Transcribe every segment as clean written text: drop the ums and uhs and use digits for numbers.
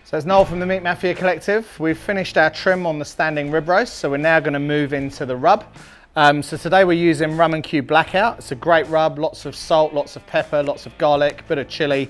So it's Noel from the Meat Mafia Collective. We've finished our trim on the standing rib roast, so we're now going to move into the rub. So today we're using Rum Que Blackout. It's a great rub, lots of salt, lots of pepper, lots of garlic, bit of chili,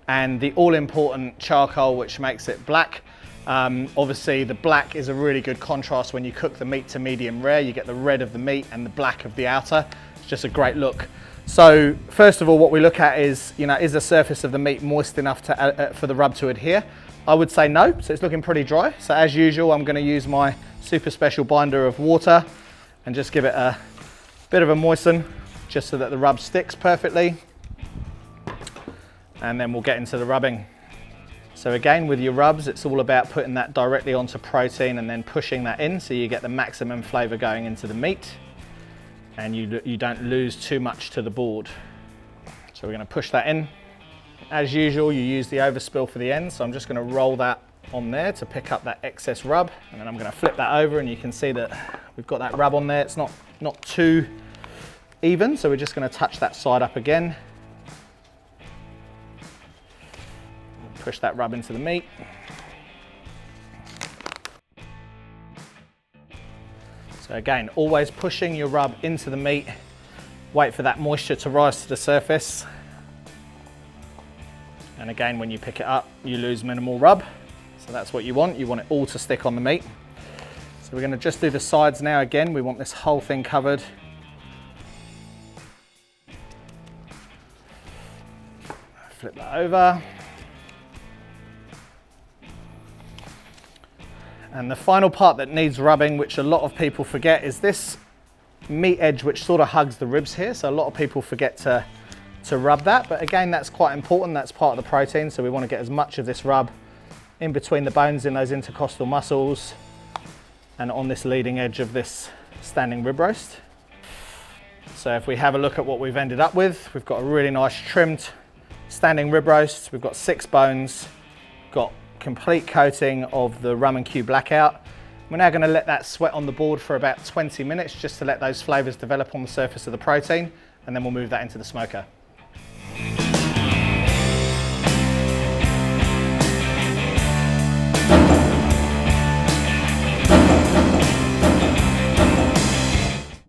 and the all-important charcoal, which makes it black. Obviously the black is a really good contrast when you cook the meat to medium rare. You get the red of the meat and the black of the outer. It's just a great look. So first of all, what we look at is, is the surface of the meat moist enough to, for the rub to adhere? I would say no, so it's looking pretty dry. So as usual, I'm going to use my super special binder of water and just give it a bit of a moisten, just so that the rub sticks perfectly. And then we'll get into the rubbing. So again, with your rubs, it's all about putting that directly onto protein and then pushing that in so you get the maximum flavor going into the meat and you don't lose too much to the board. So we're going to push that in. As usual, you use the overspill for the end, so I'm just going to roll that on there to pick up that excess rub, and then I'm going to flip that over and you can see that we've got that rub on there. It's not too even, so we're just going to touch that side up again. Push that rub into the meat. So again, always pushing your rub into the meat. Wait for that moisture to rise to the surface. And again, when you pick it up, you lose minimal rub. So that's what you want. You want it all to stick on the meat. So we're going to just do the sides now again. We want this whole thing covered. Flip that over. And the final part that needs rubbing, which a lot of people forget, is this meat edge which sort of hugs the ribs here. So a lot of people forget to rub that, but again, that's quite important. That's part of the protein, so we want to get as much of this rub in between the bones in those intercostal muscles and on this leading edge of this standing rib roast. So if we have a look at what we've ended up with, we've got a really nice trimmed standing rib roast. We've got 6 bones, got complete coating of the Rum Que Blackout. We're now going to let that sweat on the board for about 20 minutes just to let those flavors develop on the surface of the protein, and then we'll move that into the smoker.